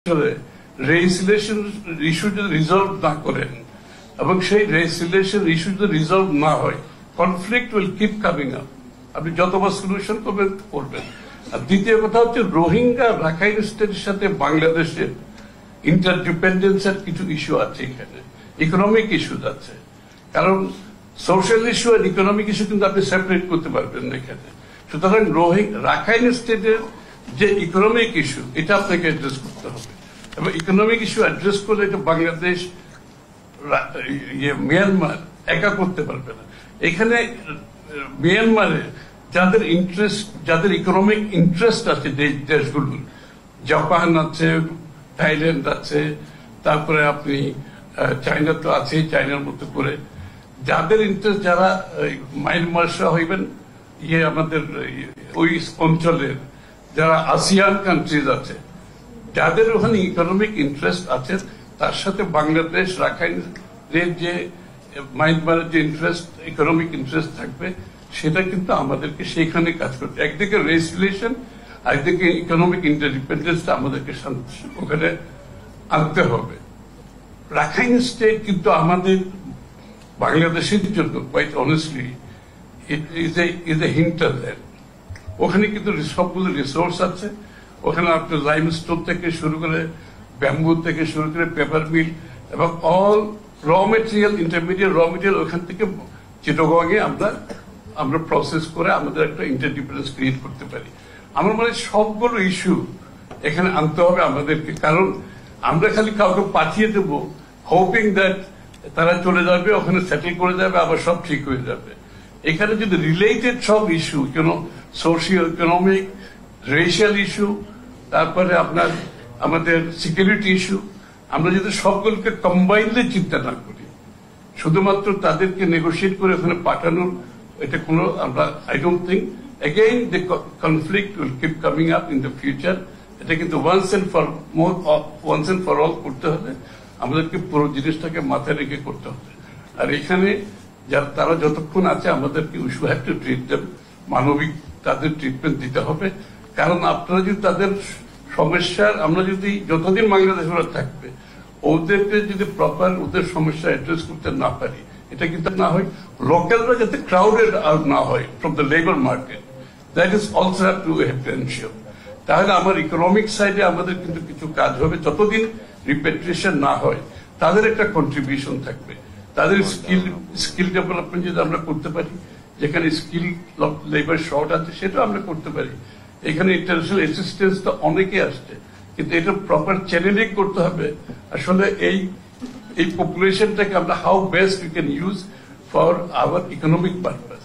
রেসিলেশন issue যদি resolve না করেন এবং সেই রেসিলেশন ইস্যু যদি রিজলভ না হয়, conflict will keep coming up. আপনি যতবার সলিউশন করবেন। আর দ্বিতীয় কথা হচ্ছে, রোহিঙ্গা রাখাইন স্টেটের সাথে বাংলাদেশের ইন্টারডিপেন্ডেন্সের কিছু ইস্যু আছে, এখানে ইকোনমিক ইস্যু আছে। কারণ সোশ্যাল ইস্যু আর ইকোনমিক ইস্যু কিন্তু আপনি সেপারেট করতে পারবেন না এখানে। সুতরাং রাখাইন স্টেটের যে ইকোনমিক ইস্যু, এটা আপনাকে অ্যাড্রেস করতে হবে, এবং ইকোনমিক ইস্যু অ্যাড্রেস করলে এটা বাংলাদেশ মিয়ানমার একা করতে পারবে না। এখানে মিয়ানমারে যাদের ইন্টারেস্ট, যাদের ইকোনমিক ইন্টারেস্ট আছে দেশগুলোর, জাপান আছে, থাইল্যান্ড আছে, তারপরে আপনি চায়না তো আছে, চায়নার মতো করে যাদের ইন্টারেস্ট, যারা মায়ানমার সহ হইবেন আমাদের ওই অঞ্চলের যারা আসিয়ান কান্ট্রিজ আছে, যাদের ওখানে ইকোনমিক ইন্টারেস্ট আছে, তার সাথে বাংলাদেশ রাখাইনের যে মায়ানমারের যে ইন্টারেস্ট, ইকোনমিক ইন্টারেস্ট থাকবে, সেটা কিন্তু আমাদেরকে সেখানে কাজ করতে, একদিকে রেসিলেশন, একদিকে ইকোনমিক ইন্টারডিপেন্ডেন্সটা আমাদেরকে ওখানে আনতে হবে। রাখাইন স্টেট কিন্তু আমাদের বাংলাদেশের জন্য quite honestly is a hinterland. ওখানে কিন্তু সবগুলো রিসোর্স আছে। ওখানে আপনার লাইমস্টোন থেকে শুরু করে, ব্যাম্বু থেকে শুরু করে, পেপার মিল এবং অল র মেটেরিয়াল, ইন্টারমিডিয়েট র মেটেরিয়াল ওখান থেকে চিটাগংয়ে আমরা প্রসেস করে আমাদের একটা ইন্টারডিপেন্ডেন্স ক্রিয়েট করতে পারি। আমার মনে হয় সবগুলো ইস্যু এখানে আনতে হবে আমাদেরকে। কারণ আমরা খালি কাউকে পাঠিয়ে দেবো হোপিং দ্যাট তারা চলে যাবে, ওখানে সেটেল করে যাবে, আবার সব ঠিক হয়ে যাবে। এখানে যদি রিলেটেড সব issue, socio economic, racial issue, তারপরে আমাদের সিকিউরিটি ইস্যু, আমরা যদি সবগুলোকে কম্বাইনলি চিন্তা না করি, শুধুমাত্র তাদেরকে নেগোশিয়েট করে ওখানে পাঠানোর, এটা কোনো আমরা I don't think, again the conflict will keep coming up in the future. এটা কিন্তু once and for all করতে হবে, আমাদেরকে পুরো জিনিসটাকে মাথায় রেখে করতে হবে। আর এখানে তারা যতক্ষণ আছে আমাদেরকে we should have to treat them মানবিক, তাদের ট্রিটমেন্ট দিতে হবে। কারণ আপনারা যদি তাদের সমস্যার, আমরা যদি যতদিন বাংলাদেশ ওরা থাকবে, ওদেরকে যদি প্রপার ওদের সমস্যা অ্যাড্রেস করতে না পারি, এটা কিন্তু না হয় লোকালরা যাতে ক্রাউডেড আউট না হয় from the labour market, that is also have to ensure. তাহলে আমার ইকোনমিক সাইডে আমাদের কিন্তু কিছু কাজ হবে। যতদিন রিপেট্রিয়েশন না হয়, তাদের একটা কন্ট্রিবিউশন থাকবে। তাদের স্কিল ডেভেলপমেন্ট যদি আমরা করতে পারি, যেখানে স্কিল লেবার শর্ট আছে, সেটাও আমরা করতে পারি। এখানে ইন্টারন্যাশনাল অ্যাসিস্ট্যান্স তো অনেকে আসছে, কিন্তু এটা প্রপার চ্যানেলিং করতে হবে। আসলে এই পপুলেশনটাকে আমরা how best we can use for our economic purpose.